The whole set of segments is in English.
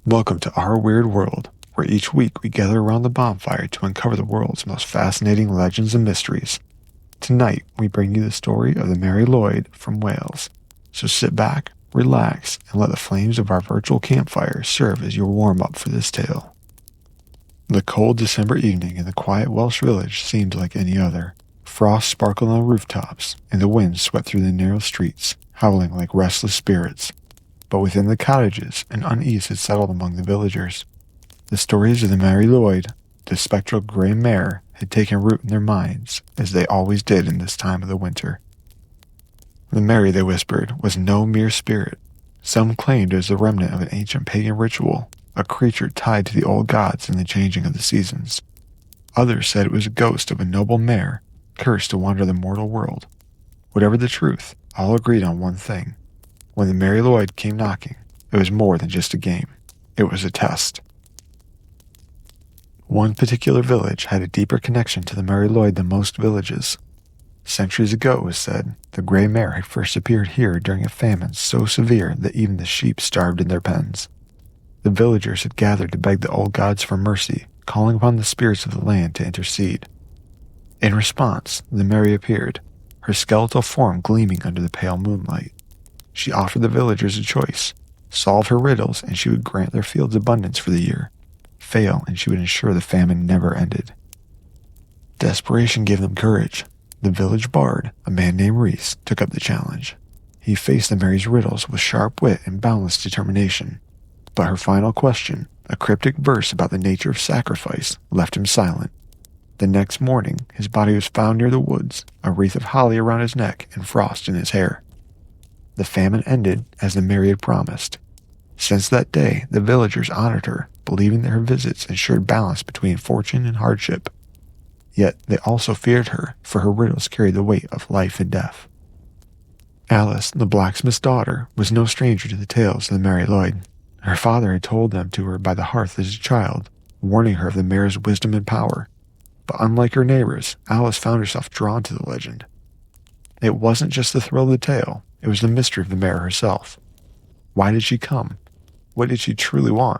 Welcome to our weird world, where each week we gather around the bonfire to uncover the world's most fascinating legends and mysteries. Tonight, we bring you the story of the Mari Lwyd from Wales. So sit back, relax, and let the flames of our virtual campfire serve as your warm-up for this tale. The cold December evening in the quiet Welsh village seemed like any other. Frost sparkled on rooftops, and the wind swept through the narrow streets, howling like restless spirits. But within the cottages, an unease had settled among the villagers. The stories of the Mari Lwyd, the spectral Grey Mare, had taken root in their minds, as they always did in this time of the winter. The Mari, they whispered, was no mere spirit. Some claimed it was the remnant of an ancient pagan ritual, a creature tied to the old gods and the changing of the seasons. Others said it was a ghost of a noble mare, cursed to wander the mortal world. Whatever the truth, all agreed on one thing. When the Mari Lwyd came knocking, it was more than just a game. It was a test. One particular village had a deeper connection to the Mari Lwyd than most villages. Centuries ago, it was said, the Grey Mare had first appeared here during a famine so severe that even the sheep starved in their pens. The villagers had gathered to beg the old gods for mercy, calling upon the spirits of the land to intercede. In response, the Mari appeared, her skeletal form gleaming under the pale moonlight. She offered the villagers a choice: solve her riddles and she would grant their fields abundance for the year. Fail and she would ensure the famine never ended. Desperation gave them courage. The village bard, a man named Rhys, took up the challenge. He faced the Mari's riddles with sharp wit and boundless determination. But her final question, a cryptic verse about the nature of sacrifice, left him silent. The next morning, his body was found near the woods, a wreath of holly around his neck and frost in his hair. The famine ended as the Mari had promised. Since that day, the villagers honored her, believing that her visits ensured balance between fortune and hardship. Yet they also feared her, for her riddles carried the weight of life and death. Alys, the blacksmith's daughter, was no stranger to the tales of the Mari Lwyd. Her father had told them to her by the hearth as a child, warning her of the mare's wisdom and power. But unlike her neighbors, Alys found herself drawn to the legend. It wasn't just the thrill of the tale, it was the mystery of the mare herself. Why did she come? What did she truly want?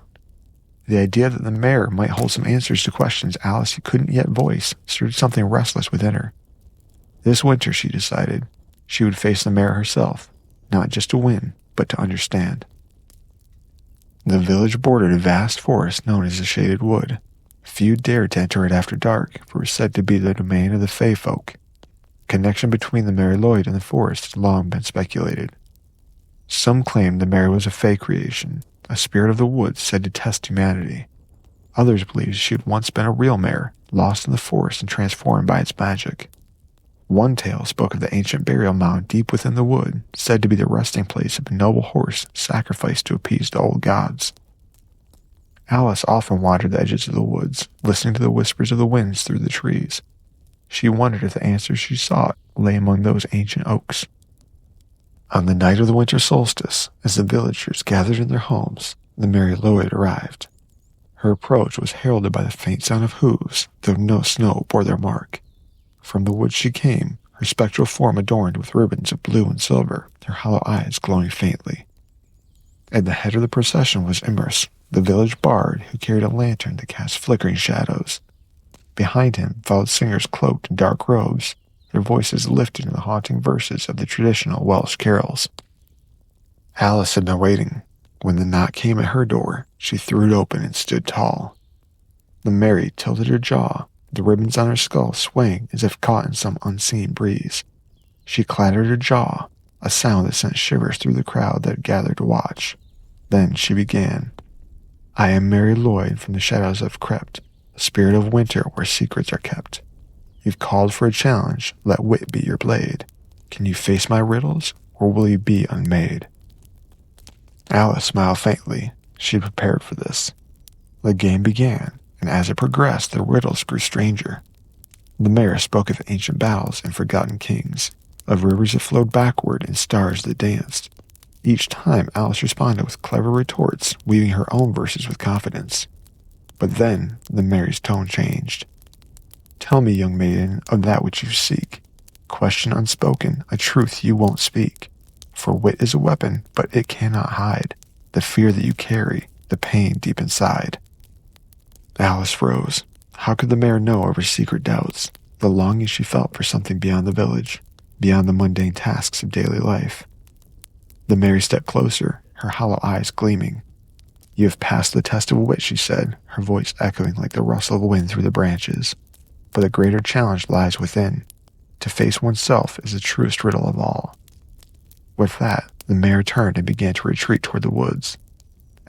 The idea that the mare might hold some answers to questions Alys couldn't yet voice stirred something restless within her. This winter, she decided, she would face the mare herself, not just to win, but to understand. The village bordered a vast forest known as the Shaded Wood. Few dared to enter it after dark, for it was said to be the domain of the Fae folk. Connection between the Mari Lwyd and the forest had long been speculated. Some claimed the Mari was a Fae creation, a spirit of the woods said to test humanity. Others believed she had once been a real mare, lost in the forest and transformed by its magic. One tale spoke of the ancient burial mound deep within the wood, said to be the resting place of a noble horse sacrificed to appease the old gods. Alys often wandered the edges of the woods, listening to the whispers of the winds through the trees. She wondered if the answers she sought lay among those ancient oaks. On the night of the winter solstice, as the villagers gathered in their homes, the Mari Lwyd arrived. Her approach was heralded by the faint sound of hooves, though no snow bore their mark. From the woods she came, her spectral form adorned with ribbons of blue and silver, her hollow eyes glowing faintly. At the head of the procession was Imrys, the village bard who carried a lantern that cast flickering shadows. Behind him followed singers cloaked in dark robes, their voices lifted in the haunting verses of the traditional Welsh carols. Alys had been waiting. When the knock came at her door, she threw it open and stood tall. The Mari tilted her jaw, the ribbons on her skull swaying as if caught in some unseen breeze. She clattered her jaw, a sound that sent shivers through the crowd that had gathered to watch. Then she began. "I am Mari Lwyd from the shadows of Crept, the spirit of winter where secrets are kept. You've called for a challenge, let wit be your blade. Can you face my riddles, or will you be unmade?" Alys smiled faintly. She had prepared for this. The game began, and as it progressed, the riddles grew stranger. The mare spoke of ancient battles and forgotten kings, of rivers that flowed backward and stars that danced. Each time, Alys responded with clever retorts, weaving her own verses with confidence. But then, the Mari's tone changed. "Tell me, young maiden, of that which you seek. Question unspoken, a truth you won't speak. For wit is a weapon, but it cannot hide the fear that you carry, the pain deep inside. Alys froze. How could the mare know of her secret doubts, the longing she felt for something beyond the village, beyond the mundane tasks of daily life? The mare stepped closer, her hollow eyes gleaming. "You have passed the test of wit," she said, her voice echoing like the rustle of wind through the branches. "But a greater challenge lies within. To face oneself is the truest riddle of all." With that, the mare turned and began to retreat toward the woods.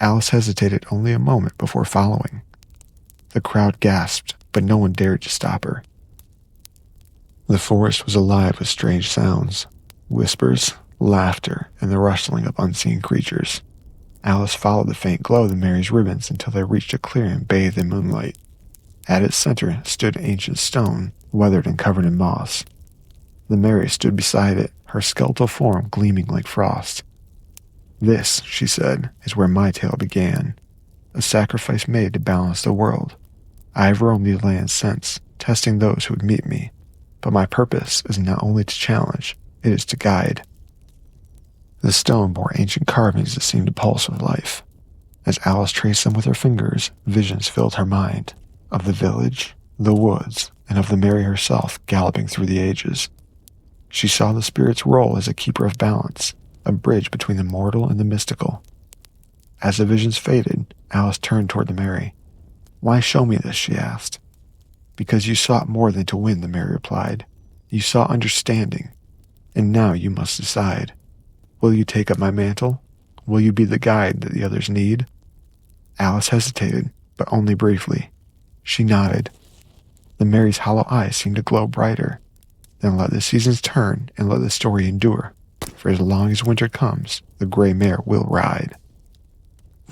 Alys hesitated only a moment before following. The crowd gasped, but no one dared to stop her. The forest was alive with strange sounds, whispers, laughter, and the rustling of unseen creatures. Alys followed the faint glow of the mare's ribbons until they reached a clearing bathed in moonlight. At its center stood an ancient stone, weathered and covered in moss. The mare stood beside it, her skeletal form gleaming like frost. "This," she said, "is where my tale began. A sacrifice made to balance the world. I have roamed these lands since, testing those who would meet me. But my purpose is not only to challenge, it is to guide." The stone bore ancient carvings that seemed to pulse with life. As Alys traced them with her fingers, visions filled her mind, of the village, the woods, and of the Mary herself galloping through the ages. She saw the spirit's role as a keeper of balance, a bridge between the mortal and the mystical. As the visions faded, Alys turned toward the Mary. "Why show me this?" she asked. "Because you sought more than to win," the Mary replied. "You sought understanding, and now you must decide. Will you take up my mantle? Will you be the guide that the others need?" Alys hesitated, but only briefly. She nodded. The Mary's hollow eyes seemed to glow brighter. "Then let the seasons turn and let the story endure. For as long as winter comes, the Grey Mare will ride."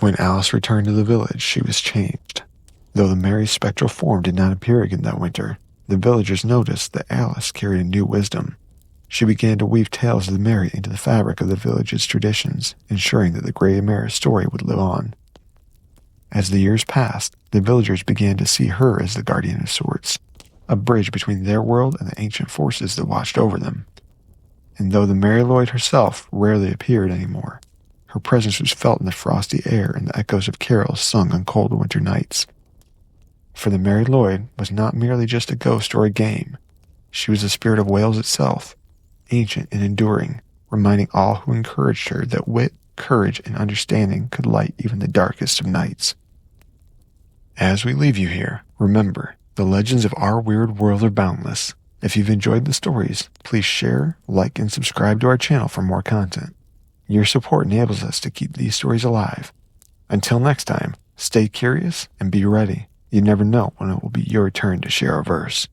When Alys returned to the village, she was changed. Though the Mary's spectral form did not appear again that winter, the villagers noticed that Alys carried a new wisdom. She began to weave tales of the Mary into the fabric of the village's traditions, ensuring that the Grey Mare's story would live on. As the years passed, the villagers began to see her as the guardian of sorts, a bridge between their world and the ancient forces that watched over them. And though the Mari Lwyd herself rarely appeared anymore, her presence was felt in the frosty air and the echoes of carols sung on cold winter nights. For the Mari Lwyd was not merely just a ghost or a game. She was the spirit of Wales itself, ancient and enduring, reminding all who encouraged her that wit, courage, and understanding could light even the darkest of nights. As we leave you here, remember, the legends of our weird world are boundless. If you've enjoyed the stories, please share, like, and subscribe to our channel for more content. Your support enables us to keep these stories alive. Until next time, stay curious and be ready. You never know when it will be your turn to share a verse.